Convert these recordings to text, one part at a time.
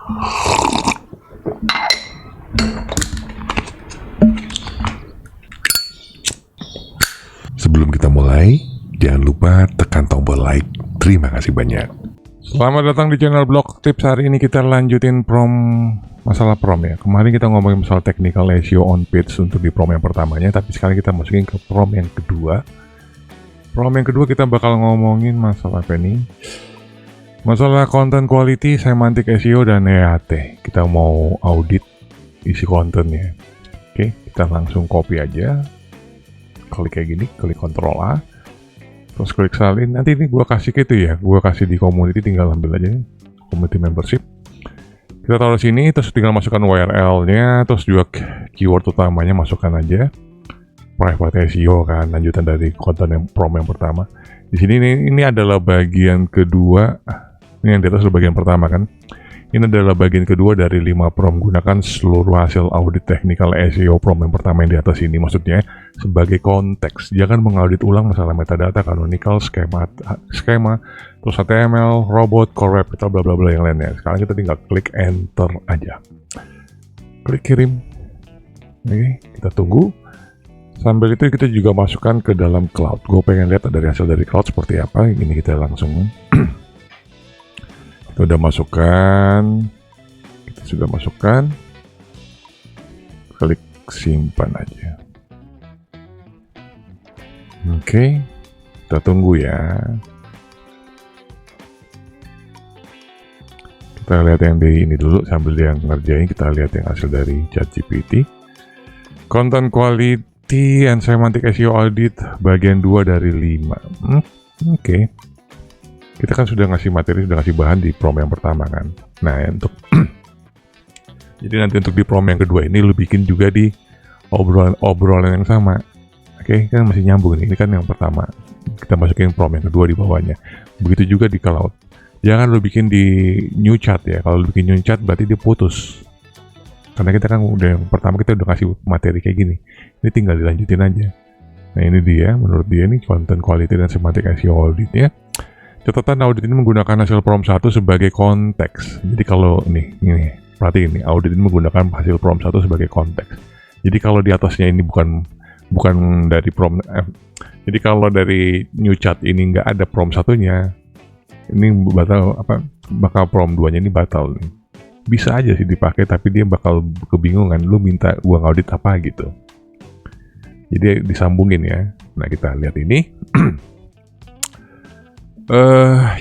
Sebelum kita mulai, jangan lupa tekan tombol like. Terima kasih banyak. Selamat datang di channel Blog Tips. Hari ini kita lanjutin masalah prom ya. Kemarin kita ngomongin masalah technical SEO on page untuk di prom yang pertamanya, tapi sekarang kita masukin ke prom yang kedua. Prom yang kedua kita bakal ngomongin masalah apa nih? Masalah content quality, semantic SEO, dan EAT. Kita mau audit isi kontennya. Oke, kita langsung copy aja. Klik kayak gini, klik Ctrl A. Terus klik salin. Nanti ini gua kasih gitu ya. Gua kasih di community, tinggal ambil aja nih. Community membership. Kita taruh sini, terus tinggal masukkan URL-nya, terus juga keyword utamanya masukkan aja. Private SEO kan, lanjutan dari konten yang prom yang pertama. Di sini ini adalah bagian kedua. Ini yang di atas adalah bagian pertama kan. Ini adalah bagian kedua dari 5 prom. Gunakan seluruh hasil audit technical SEO prom yang pertama yang di atas ini. Maksudnya sebagai konteks. Jangan mengaudit ulang masalah metadata, canonical, skema, terus HTML, robot, core web, bla bla bla yang lainnya. Sekarang kita tinggal klik enter aja. Klik kirim. Oke, kita tunggu. Sambil itu kita juga masukkan ke dalam cloud. Gue pengen lihat dari hasil dari cloud seperti apa. Ini kita langsung kita udah masukkan, kita sudah masukkan, klik simpan aja. Oke, kita tunggu ya. Kita lihat yang dari ini dulu sambil dia ngerjain. Kita lihat yang hasil dari ChatGPT. Content quality and semantic SEO audit bagian 2 dari 5. Oke. Kita kan sudah ngasih materi, sudah ngasih bahan di prom yang pertama kan. Nah, untuk jadi nanti untuk di prom yang kedua ini lu bikin juga di obrolan yang sama. Oke, kan masih nyambung nih. Ini kan yang pertama. Kita masukin prom yang kedua di bawahnya. Begitu juga di cloud. Jangan lu bikin di new chat ya. Kalau lu bikin new chat berarti dia putus. Karena kita kan udah yang pertama kita udah ngasih materi kayak gini. Ini tinggal dilanjutin aja. Nah, ini dia, menurut dia ini content quality dan semantic SEO auditnya. Catatan audit ini menggunakan hasil prom 1 sebagai konteks. Jadi kalau ini perhatiin nih, audit ini menggunakan hasil prom 1 sebagai konteks. Jadi kalau di atasnya ini bukan dari prom jadi kalau dari new chat ini nggak ada prom 1-nya, ini bakal prom 2-nya ini batal nih. Bisa aja sih dipakai, tapi dia bakal kebingungan lu minta gua ngaudit apa gitu. Jadi disambungin ya. Nah, kita lihat ini.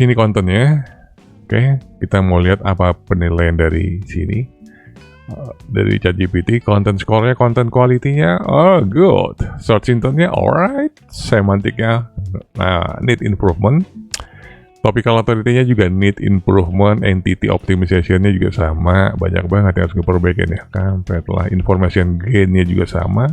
Ini kontennya. Oke, kita mau lihat apa penilaian dari sini. Dari ChatGPT, content score-nya, content quality-nya, oh good. Search intent-nya alright. Semantiknya, nah, need improvement. Topical authority-nya juga need improvement. Entity optimization-nya juga sama. Banyak banget yang harus diperbaikin ya. Kampret lah. Information gain-nya juga sama.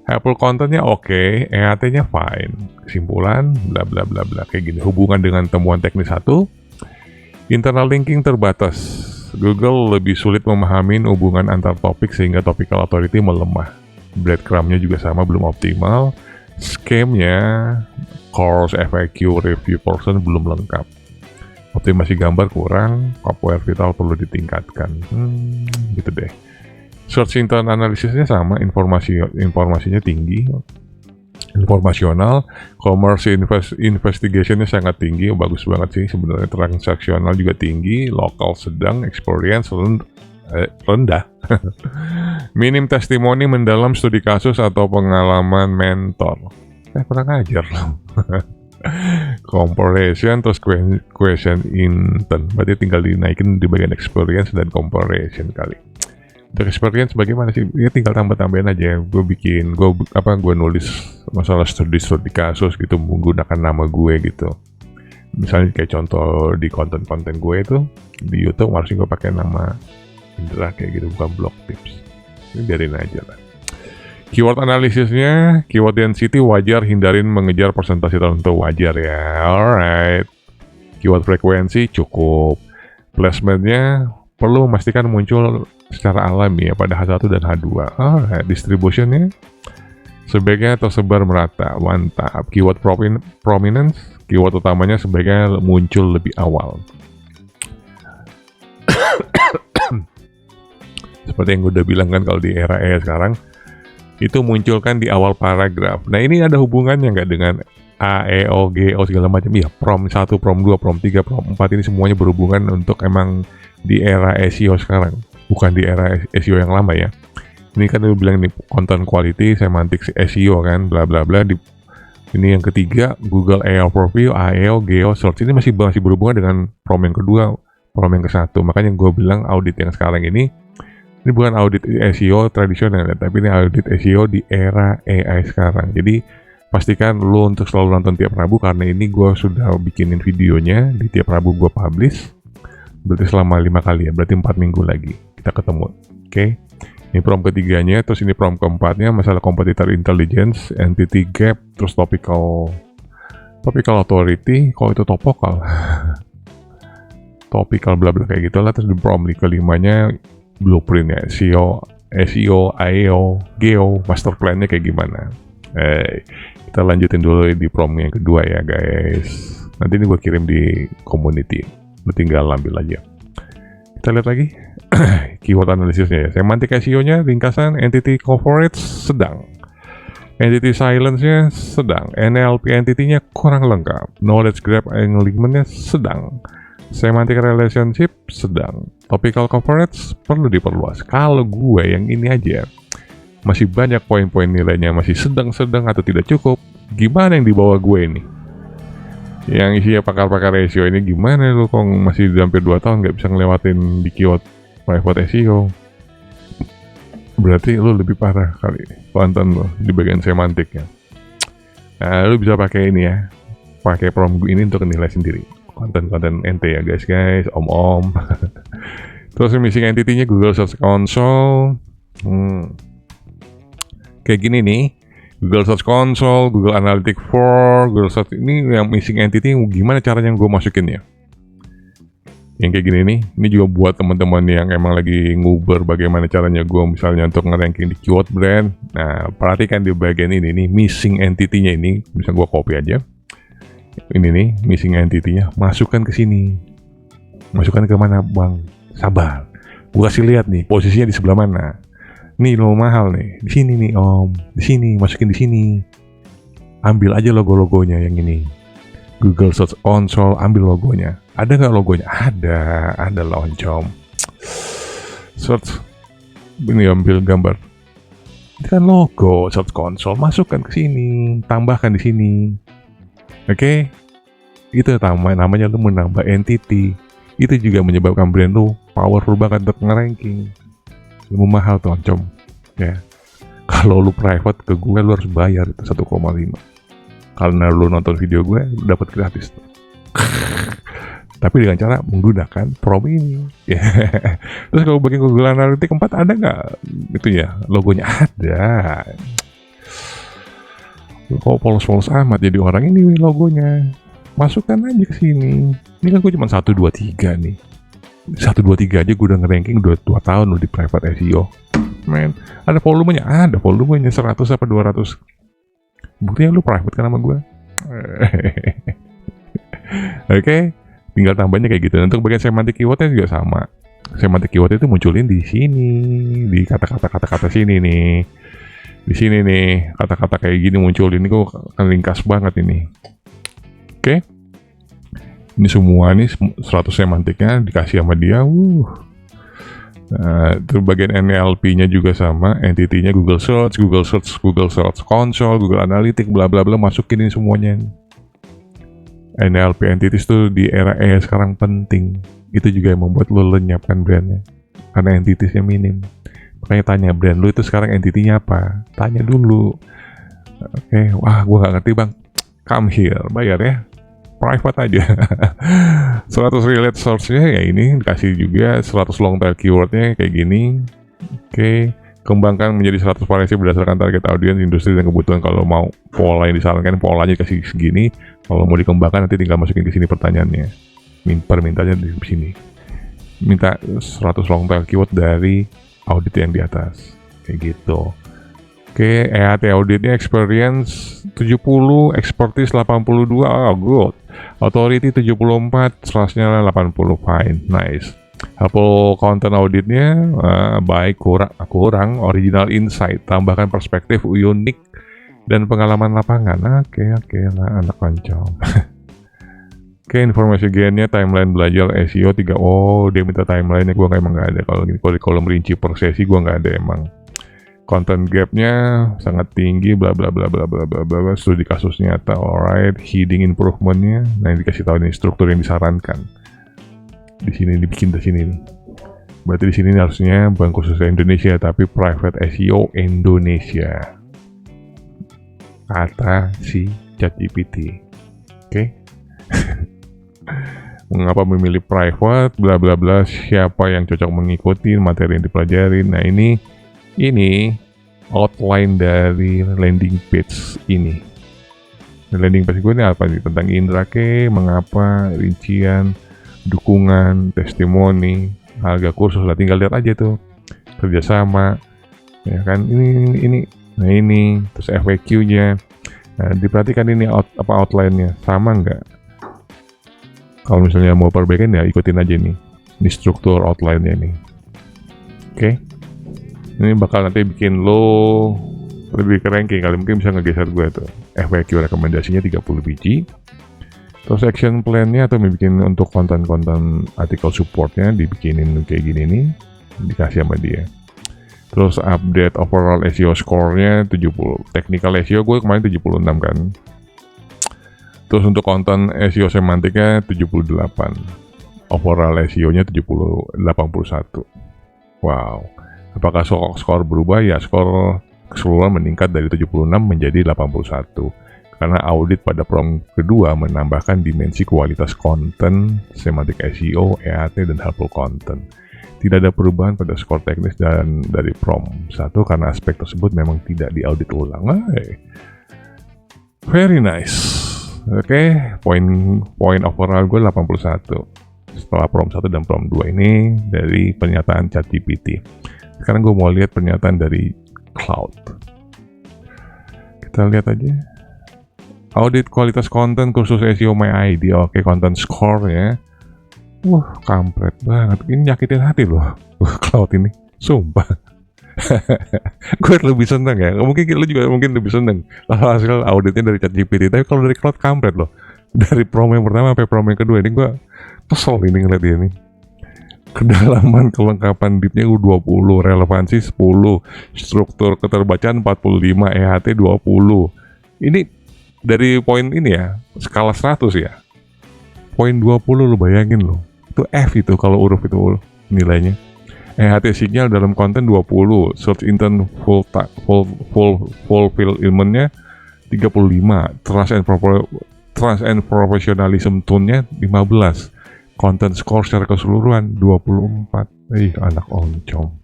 Helpful content-nya oke, EAT-nya fine. Kesimpulan, bla bla bla bla kayak gini. Hubungan dengan temuan teknis 1. Internal linking terbatas. Google lebih sulit memahami hubungan antar topik sehingga topical authority melemah. Breadcrumb-nya juga sama, belum optimal. Scheme-nya, course, FAQ, review person belum lengkap. Optimasi gambar kurang, Power Vital perlu ditingkatkan. Gitu deh. Search intent analisisnya sama, informasinya tinggi, informasional, commerce investigationnya sangat tinggi, bagus banget sih sebenarnya. Transaksional juga tinggi, lokal sedang, experience rendah. Minim testimoni mendalam studi kasus atau pengalaman mentor. Kurang ajar loh. Comparison terus question intent, berarti tinggal dinaikin di bagian experience dan comparison kali. Untuk experience bagaimana sih? Ya tinggal tambah-tambahin aja. Gue nulis masalah studi kasus gitu menggunakan nama gue gitu. Misalnya kayak contoh di konten-konten gue itu di YouTube harusnya gue pakai nama Indra kayak gitu, bukan blog tips. Ini biarin aja lah. Keyword analisisnya, keyword density wajar, hindarin mengejar persentase tertentu, wajar ya. Alright. Keyword frekuensi cukup. Placementnya perlu memastikan muncul secara alami ya pada H1 dan H2. Distributionnya sebaiknya tersebar merata, mantap. Keyword prominence, keyword utamanya sebaiknya muncul lebih awal. Seperti yang gue udah bilang kan, kalau di era AI sekarang itu muncul kan di awal paragraf. Nah ini ada hubungannya nggak dengan A, E, O, G, O segala macam? Iya, prom 1, prom 2, prom 3, prom 4 ini semuanya berhubungan untuk emang di era SEO sekarang, bukan di era SEO yang lama ya. Ini kan lu bilang nih content quality, semantics SEO kan, bla bla bla. Ini yang ketiga, Google AI Overview, AEO, Geo, Search. Ini masih berhubungan dengan prom yang kedua, prom yang ke-1. Makanya gue bilang audit yang sekarang ini bukan audit SEO tradisional, tapi ini audit SEO di era AI sekarang. Jadi pastikan lu untuk selalu nonton tiap Rabu, karena ini gue sudah bikinin videonya di tiap Rabu gue publish. Berarti selama 5 kali ya, berarti 4 minggu lagi kita ketemu. Oke. Ini prom ketiganya, terus ini prom keempatnya masalah competitor intelligence, entity gap, terus topical authority, kalau itu topical bla bla kayak gitulah. Terus di prom kelimanya blueprint ya, SEO, AEO, Geo, master plan-nya kayak gimana. Kita lanjutin dulu di prom yang kedua ya guys. Nanti ini gue kirim di community, lu tinggal ambil aja. Kita lihat lagi keyword analisisnya ya. Semantic SEO-nya ringkasan, entity coverage sedang, entity silence-nya sedang, NLP entity-nya kurang lengkap, knowledge graph alignment-nya sedang, semantic relationship sedang, topical coverage perlu diperluas. Kalau gue yang ini aja masih banyak poin-poin nilainya masih sedang-sedang atau tidak cukup. Gimana yang di bawah gue ini, yang isinya pakar-pakar SEO ini, gimana lu kok masih hampir 2 tahun nggak bisa ngelewatin di keyword private SEO? Berarti lu lebih parah kali konten lu di bagian semantiknya. Nah, lu bisa pakai ini ya, pakai prom ini untuk nilai sendiri konten-konten ente ya guys, om-om. Terus missing entity-nya Google Search Console. Kayak gini nih, Google Search Console, Google Analytics 4, Google Search ini yang missing entity, gimana caranya gue masukin ya? Yang kayak gini nih, ini juga buat teman-teman yang emang lagi nguber bagaimana caranya gue misalnya untuk nge-ranking di keyword brand. Nah, perhatikan di bagian ini nih, missing entity-nya ini, bisa gue copy aja. Ini nih, missing entity-nya, masukkan ke sini. Masukkan ke mana, Bang? Sabar. Gue kasih lihat nih, posisinya di sebelah mana. Nih lo mahal nih, di sini nih om, di sini, masukin di sini. Ambil aja logo-logonya yang ini. Google Search Console, ambil logonya. Ada nggak logonya? Ada loncom. Search, ini ambil gambar. Ini kan logo Search Console, masukkan ke sini, tambahkan di sini. Oke, itu namanya lu menambah entity. Itu juga menyebabkan brand lu powerful banget untuk nge-ranking. Lu mahal tuh oncom ya. Kalau lu private ke gue lu harus bayar itu 1,5. Karena lu nonton video gue dapat gratis tuh. Tapi dengan cara menggunakan prom ini. Terus kalau bagian Google Analytics 4 ada nggak itu ya logonya? Ada. Kok polos-polos amat jadi orang ini logonya. Masukkan aja ke sini. Ini kan gue cuma 1, 2, 3 nih. 1, 2, 3 aja gue udah nge-ranking 2 tahun loh di private SEO. Men, ada volumenya? Ada volumenya 100 apa 200. Buktinya lu private kan sama gue. Oke, tinggal tambahnya kayak gitu. Untuk bagian semantic keywordnya juga sama. Semantic keyword itu munculin di sini, di kata-kata sini nih. Di sini nih, kata-kata kayak gini muncul, ini kok akan ringkas banget ini. Oke. Ini semua nih 100 semantiknya dikasih sama dia. Nah, terus bagian NLP-nya juga sama, entity-nya Google Search Console, Google Analytics, bla bla bla, masukin ini semuanya. NLP entities tuh di era AI sekarang penting. Itu juga yang membuat lo lenyapkan brandnya, karena entitiesnya minim. Makanya tanya brand lu itu sekarang entity-nya apa? Tanya dulu. Oke, wah gue gak ngerti bang. Come here, bayar ya. Private aja. 100 relate source-nya ya ini, dikasih juga 100 long tail keyword-nya kayak gini. Oke, kembangkan menjadi 100 variasi berdasarkan target audiens, industri, dan kebutuhan. Kalau mau pola yang disarankan, polanya kasih segini. Kalau mau dikembangkan nanti tinggal masukin ke sini pertanyaannya. Permintaannya di sini. Minta 100 long tail keyword dari audit yang di atas kayak gitu. Oke, EAT auditnya experience 70, expertise 82, good. Authority 74, trustnya 80, fine, nice. Helpful content auditnya baik, kurang, original insight, tambahkan perspektif unik dan pengalaman lapangan. Oke lah, anak koncom. Oke, informasi gennya timeline belajar SEO 3. Oh, dia minta timeline-nya, gua emang nggak ada. Kalau di kolom rinci per sesi gua nggak ada emang. Content gap-nya sangat tinggi, bla bla bla bla bla bla bla. Studi kasus nyata, alright. Heading improvement-nya, nah ini dikasih tahu nih struktur yang disarankan. Di sini dibikin di sini nih. Berarti di sini harusnya bukan khusus Indonesia tapi private SEO Indonesia. Kata si ChatGPT. Oke. Mengapa memilih private, bla bla bla, siapa yang cocok mengikuti materi yang dipelajarin. Nah ini outline dari landing page ini. Landing page gue ini apa nih? Tentang Indrake, mengapa, rincian, dukungan, testimoni, harga kursus lah, tinggal lihat aja tuh, kerjasama, ya kan, ini, nah ini, terus FAQ-nya. Nah diperhatikan ini outline-nya sama nggak? Kalau misalnya mau perbaikan ya ikutin aja nih. Ini struktur outline-nya nih. Oke. Ini bakal nanti bikin lo lebih ke ranking. Kali mungkin bisa ngegeser gue tuh. FAQ rekomendasinya 30 biji. Terus action plan-nya atau bikin untuk konten-konten artikel support-nya dibikinin kayak gini nih. Dikasih sama dia. Terus update overall SEO score-nya 70. Technical SEO gue kemarin 76 kan. Terus untuk konten SEO semantiknya 78. Overall SEO-nya 81. Wow. Apakah skor berubah? Ya, skor keseluruhan meningkat dari 76 menjadi 81. Karena audit pada prom kedua menambahkan dimensi kualitas konten, semantik SEO, EAT, dan helpful content. Tidak ada perubahan pada skor teknis dan dari prom 1 karena aspek tersebut memang tidak diaudit ulang. Very nice. Oke, poin overall gue 81 setelah prom 1 dan prom 2 ini dari pernyataan ChatGPT. Sekarang gue mau lihat pernyataan dari Cloud. Kita lihat aja. Audit kualitas konten kursus SEO My ID. Oke, konten score ya. Kampret banget. Ini nyakitin hati loh. Cloud ini. Sumpah. Gue lebih seneng ya. Mungkin lu juga mungkin lebih seneng kalau hasil auditnya dari ChatGPT. Tapi kalau dari Cloud kampret loh. Dari prom yang pertama sampai prom yang kedua ini gue kesel ini ngeliat dia nih. Kedalaman kelengkapan DIP-nya 20, relevansi 10, struktur keterbacaan 45, EHT 20. Ini dari poin ini ya, skala 100 ya. Poin 20 lu bayangin loh. Itu F itu kalau huruf itu nilainya. EHT signal dalam konten 20, search intent fulfillment-nya 35, trust and professionalism tone-nya 15, content score secara keseluruhan 24. Anak oncom.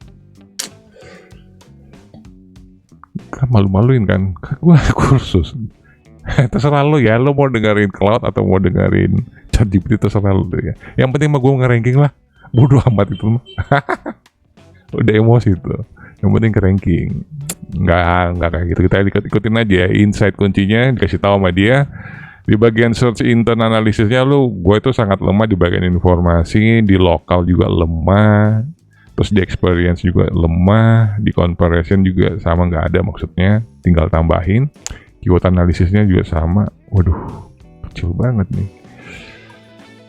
Kan malu-maluin kan? Gue kursus. Terserah lo ya, lo mau dengerin Cloud atau mau dengerin ChatGPT, terserah lo ya. Yang penting mah gue nge-ranking lah. Bodoh amat itu mah. Udah emosi tuh. Yang penting ke ranking. Nggak kayak gitu. Kita ikutin aja ya. Insight kuncinya dikasih tahu sama dia. Di bagian search intent analisisnya gue itu sangat lemah di bagian informasi. Di lokal juga lemah. Terus di experience juga lemah. Di comparison juga sama, nggak ada maksudnya. Tinggal tambahin. Keyword analisisnya juga sama. Waduh, kecil banget nih.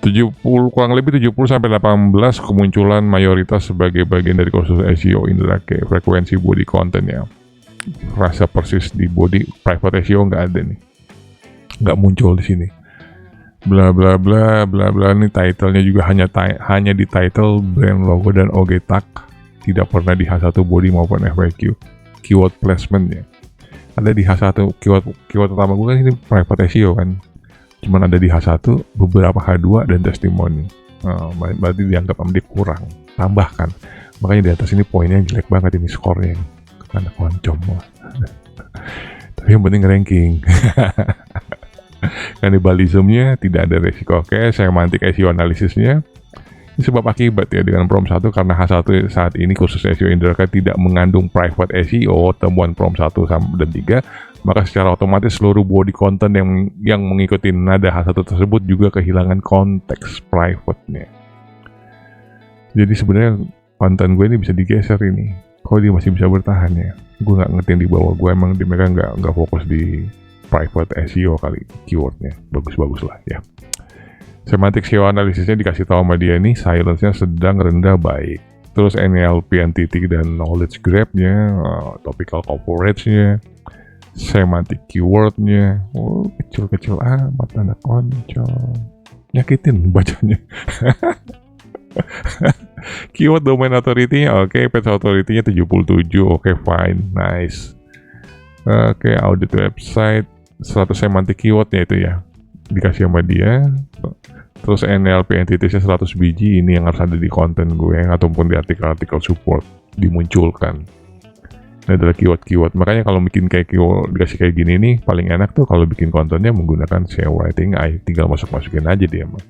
70, kurang lebih 70-18 kemunculan mayoritas sebagai bagian dari kursus SEO Indrake. Frekuensi body content ya. Rasa persis di body private SEO nggak ada nih. Nggak muncul di sini. Bla bla bla bla bla. Ini title-nya juga hanya di title, brand logo dan OG tag. Tidak pernah di H1 body maupun FAQ. Keyword placement-nya ada di H1. Keyword utama gue kan ini private SEO kan. Cuman ada di H1, beberapa H2 dan testimoni. Berarti dianggap sama dia kurang. Tambahkan. Makanya di atas ini poinnya jelek banget ini skornya. Karena koncom. Tapi yang penting ranking. Kannibalismnya tidak ada resiko. Oke, semantik SEO analisisnya. Ini sebab akibat ya dengan prom 1 karena H1 saat ini kursus SEO Indrake tidak mengandung private SEO, temuan prom 1 dan 3. Maka secara otomatis seluruh body content yang mengikuti nada H1 tersebut juga kehilangan konteks private-nya. Jadi sebenarnya konten gue ini bisa digeser ini. Kok dia masih bisa bertahan ya? Gue nggak ngerti di bawah gue, emang mereka nggak fokus di private SEO kali keywordnya. Bagus-bagus lah ya. Semantic SEO analisisnya dikasih tahu sama dia nih, silence-nya sedang, rendah, baik. Terus NLP entity dan knowledge graph-nya, topical coverage-nya, semantic keyword-nya, kecil-kecil amat anak koncol. Nyakitin bacanya. Keyword domain authority-nya oke, page authority-nya 77, oke, fine, nice. Oke, audit website 100 semantic keyword-nya itu ya dikasih sama dia. Terus NLP entities-nya 100 biji, ini yang harus ada di konten gue ataupun di artikel-artikel support dimunculkan. Ini adalah keyword-keyword. Makanya kalau bikin kayak keyword dikasih kayak gini nih, paling enak tuh kalau bikin kontennya menggunakan SEO writing AI, tinggal masukin aja dia mah.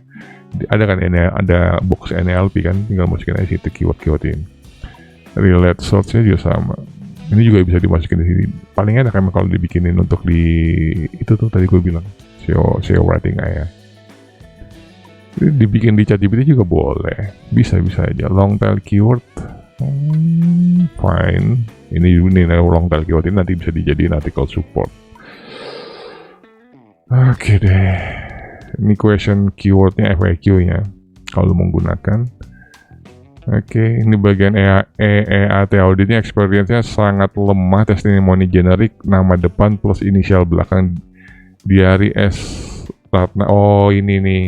Ada kan ada box NLP kan, tinggal masukin aja situ keyword-keyword ini. Relate search-nya juga sama. Ini juga bisa dimasukin di sini. Paling enak emang kalau dibikinin untuk di itu tuh tadi gue bilang SEO writing AI. Dibikin di ChatGPT juga boleh, bisa aja. Long tail keyword, fine. Ini long tail keyword ini nanti bisa dijadiin artikel support. Oke deh. Ini question keywordnya FAQ-nya kalau menggunakan. Oke, ini bagian EAT auditnya, experience-nya sangat lemah, testimoni generik, nama depan plus inisial belakang, diary S Ratna. Oh ini nih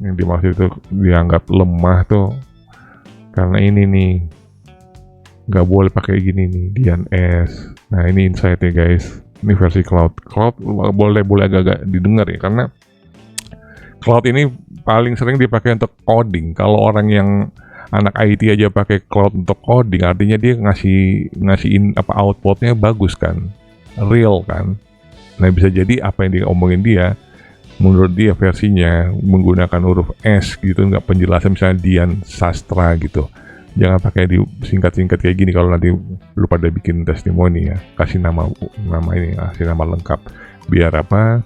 yang dimaksud itu dianggap lemah tuh karena ini nih nggak boleh pakai gini nih, Dian S. Nah ini insight-nya guys, ini versi cloud boleh agak-agak didengar ya, karena cloud ini paling sering dipakai untuk coding. Kalau orang yang anak IT aja pakai cloud untuk coding, artinya dia ngasihin apa outputnya bagus kan, real kan. Nah bisa jadi apa yang diomongin dia menurut dia versinya menggunakan huruf S gitu, nggak penjelasan misalnya Dian Sastra gitu. Jangan pakai di singkat-singkat kayak gini kalau nanti lu pada bikin testimoni ya. Kasih nama ini, kasih nama lengkap. Biar apa?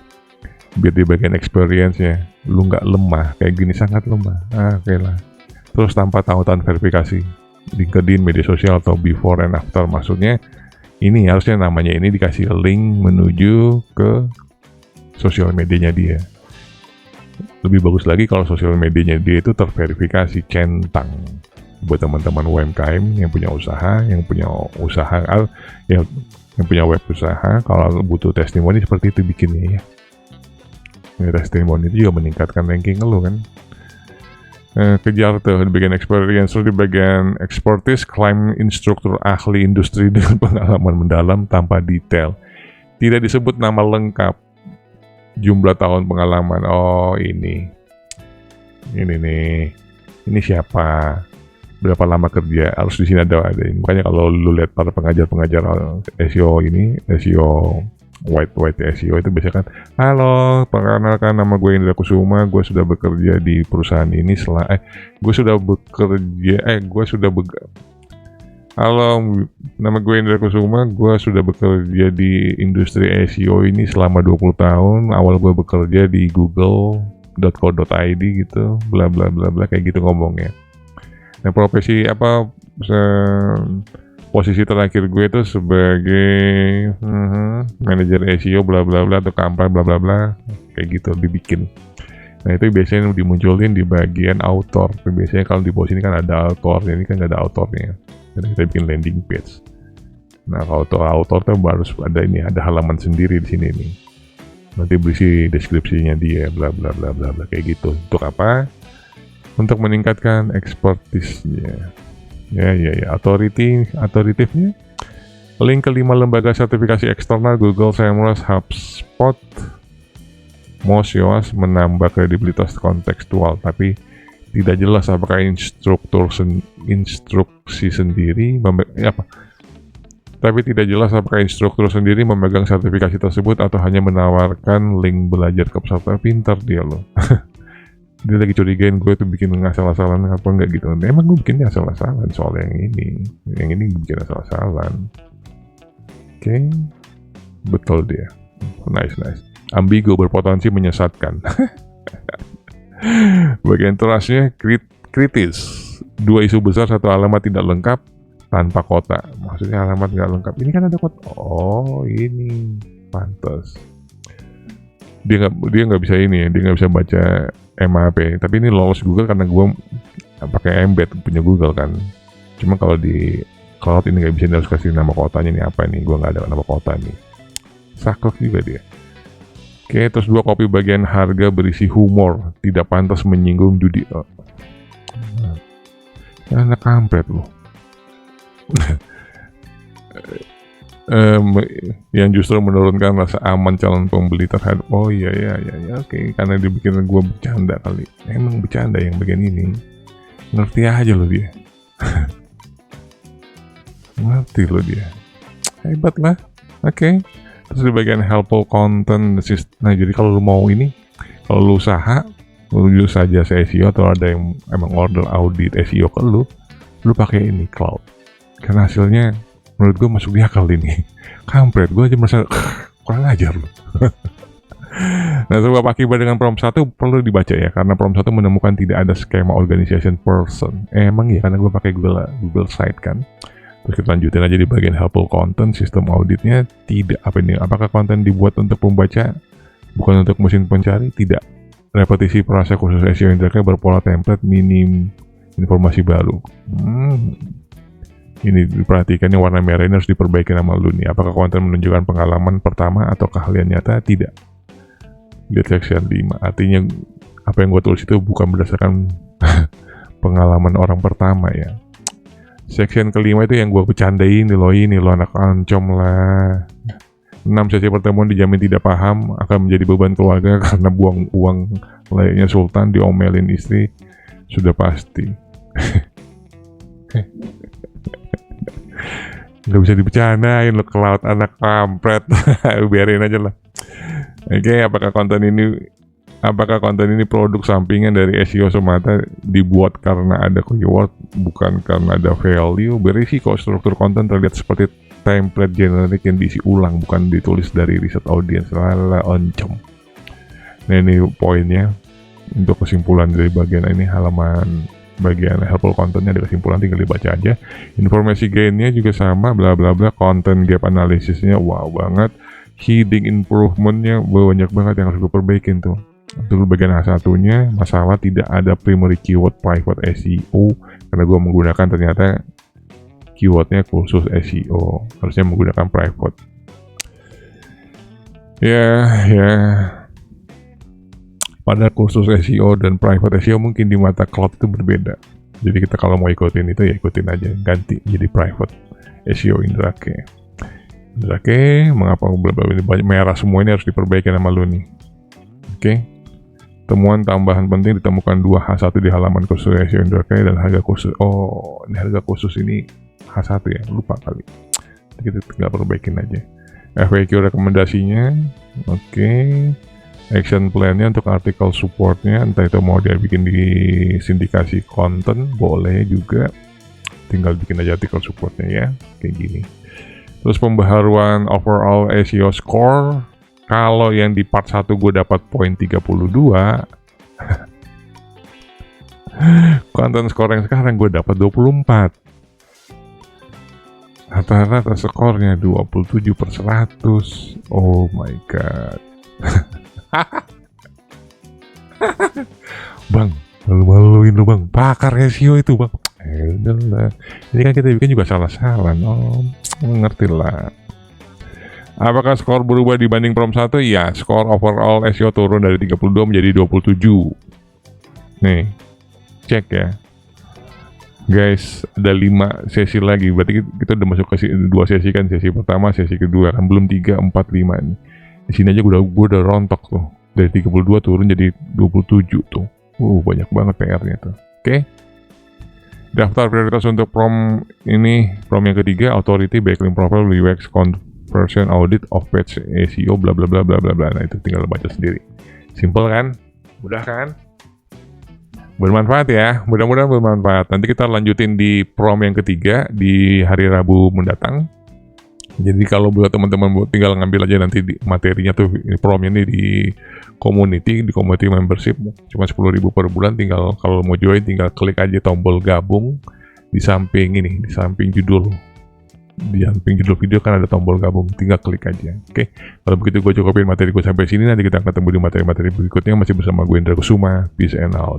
Biar di bagian experience-nya lu nggak lemah kayak gini, sangat lemah. Oke lah. Terus tanpa tautan verifikasi LinkedIn, media sosial atau before and after, maksudnya ini harusnya namanya ini dikasih link menuju ke sosial medianya dia. Lebih bagus lagi kalau sosial medianya dia itu terverifikasi, centang. Buat teman-teman UMKM yang punya usaha, yang punya web usaha, kalau butuh testimoni seperti itu bikinnya ya. Testimoni itu juga meningkatkan ranking lo kan. Kejar tuh di bagian experience, di bagian expertise, klaim instruktur ahli industri dengan pengalaman mendalam tanpa detail. Tidak disebut nama lengkap, jumlah tahun pengalaman. Oh ini nih, ini siapa, berapa lama kerja, harus di sini ada ini. Makanya kalau lu lihat para pengajar SEO ini, SEO white SEO itu biasanya kan, halo, perkenalkan nama gue Indra Kusuma, gue sudah bekerja di perusahaan ini halo, nama gue Indra Kusuma, gue sudah bekerja di industri SEO ini selama 20 tahun, awal gue bekerja di google.co.id gitu, bla bla bla bla, kayak gitu ngomongnya. Nah profesi apa, posisi terakhir gue itu sebagai manajer SEO bla bla bla atau kampanye bla bla bla, kayak gitu dibikin. Nah itu biasanya dimunculin di bagian author. Biasanya kalau di bawah sini kan ada author, ini kan nggak ada authornya. Jadi kita bikin landing page. Nah kalau author tuh baru ada halaman sendiri di sini nih. Nanti berisi deskripsinya dia bla bla bla bla bla kayak gitu. Untuk apa? Untuk meningkatkan expertise-nya. Ya, authoritative-nya. Link ke 5 lembaga sertifikasi eksternal, Google, SEMrush, HubSpot, Moz, Yoast, menambah kredibilitas kontekstual, tapi tidak jelas apakah instruksi sendiri memegang sertifikasi tersebut atau hanya menawarkan link belajar ke peserta. Pintar dia loh. Dia lagi curigain gue tuh bikin asal-asalan apa enggak gitu. Emang gue bikinnya asal-asalan soal yang ini bikin asal-asalan. Oke. Betul dia. Nice. Ambigu, berpotensi menyesatkan. Bagian trustnya kritis. Dua isu besar, satu alamat tidak lengkap tanpa kota. Maksudnya alamat nggak lengkap. Ini kan ada kota. Oh, ini pantas. Dia nggak bisa ini ya, dia nggak bisa baca MAP. Tapi ini lolos Google karena gue pakai embed punya Google kan. Cuma kalau di cloud ini nggak bisa, dia harus kasih nama kotanya nih apa nih. Gue nggak ada nama kota nih. Saklek juga dia. Oke, terus 2 kopi bagian harga berisi humor, tidak pantas menyinggung judi. Anak kampret loh. Yang justru menurunkan rasa aman calon pembeli terhadap. Oh iya, oke, karena dibikin gue bercanda kali. Emang bercanda yang bagian ini. Ngerti aja loh dia. Ngerti loh dia. Hebat lah. Oke. Terus di bagian helpful content. Nah, jadi kalau lu mau ini, kalau lu usaha, lu saja SEO atau ada yang emang order audit SEO ke lu pakai ini cloud. Karena hasilnya menurut gue masuk di akal ini. Kampret, gue aja merasa kurang ajar loh. Nah, sebab akibat dengan prompt 1 perlu dibaca ya, karena prompt 1 menemukan tidak ada skema organization person. Emang ya, karena gue pakai Google Site kan. Terus kita lanjutin aja di bagian helpful content. Sistem auditnya tidak apa ini, apakah konten dibuat untuk pembaca bukan untuk mesin pencari? Tidak. Repetisi proses khusus SEO internet berpola template, minim informasi baru. Ini diperhatikan, yang warna merah ini harus diperbaiki nama lu nih. Apakah konten menunjukkan pengalaman pertama atau keahlian nyata? Tidak. Lihat section 5. Artinya apa yang gue tulis itu bukan berdasarkan pengalaman orang pertama ya. Section kelima itu yang gue bercandain nih lo anak ancom lah. 6 sesi pertemuan dijamin tidak paham, akan menjadi beban keluarga karena buang uang layaknya sultan, diomelin istri, sudah pasti. Gak bisa dibicarain lo cloud anak kampret. Biarin aja lah. Oke, apakah konten ini produk sampingan dari SEO semata, dibuat karena ada keyword bukan karena ada value? Berisi kok struktur konten terlihat seperti template generik yang diisi ulang, bukan ditulis dari riset audiens. Lala oncom. Nah, ini poinnya untuk kesimpulan dari bagian ini, halaman bagian helpful content-nya ada kesimpulan, tinggal dibaca aja. Informasi gain-nya juga sama, bla bla bla. Content gap analisisnya wow banget. Heading improvement-nya banyak banget yang harus gue perbaikin tuh. Untuk bagian A1-nya, masalah tidak ada primary keyword private SEO, karena gue menggunakan ternyata keywordnya khusus SEO, harusnya menggunakan private. Ya. Pada kursus SEO dan private SEO mungkin di mata cloud itu berbeda. Jadi kita kalau mau ikutin itu ya ikutin aja, ganti jadi private SEO Indrake. Mengapa ini banyak merah semua, ini harus diperbaiki nama lu nih. Oke. Temuan tambahan penting ditemukan 2H1 di halaman kursus SEO Indrake dan harga kursus. Oh, ini harga kursus ini H1 ya, lupa kali. Kita tinggal perbaikin aja. FAQ rekomendasinya, oke. Action plan-nya untuk artikel support-nya, entah itu mau dia bikin di sindikasi konten, boleh juga. Tinggal bikin aja artikel support-nya ya, kayak gini. Terus pembaharuan overall SEO score, kalau yang di part 1 gue dapat poin 32, konten score yang sekarang gue dapat 24. Rata-rata skornya 27/100. Oh my god. Bang, malu-maluin lu bang, pakar SEO itu bang. Udahlah, ini kan kita bikin juga salah-salah, ngerti lah. Apakah skor berubah dibanding prom 1? Ya, skor overall SEO turun dari 32 menjadi 27. Nih, cek ya guys, ada 5 sesi lagi, berarti kita udah masuk ke 2 sesi kan, sesi pertama, sesi kedua kan, belum 3, 4, 5 nih. Di sini aja gue udah rontok tuh, dari 32 turun jadi 27 tuh. Banyak banget PR-nya tuh. Oke. Daftar prioritas untuk prom ini, prom yang ketiga, authority, backlink profile, UX, conversion audit, off page SEO, bla bla bla bla bla bla. Nah, itu tinggal baca sendiri. Simple kan? Mudah kan? Bermanfaat ya, mudah-mudahan bermanfaat. Nanti kita lanjutin di prom yang ketiga di hari Rabu mendatang. Jadi kalau buat teman-teman tinggal ngambil aja nanti di materinya tuh promnya nih di community membership cuma 10.000 per bulan. Tinggal kalau mau join tinggal klik aja tombol gabung di samping ini, di samping judul video kan ada tombol gabung, tinggal klik aja. Oke, kalau begitu gue cukupin materi gue sampai sini. Nanti kita ketemu di materi-materi berikutnya masih bersama gue Indra Kusuma. Peace and out.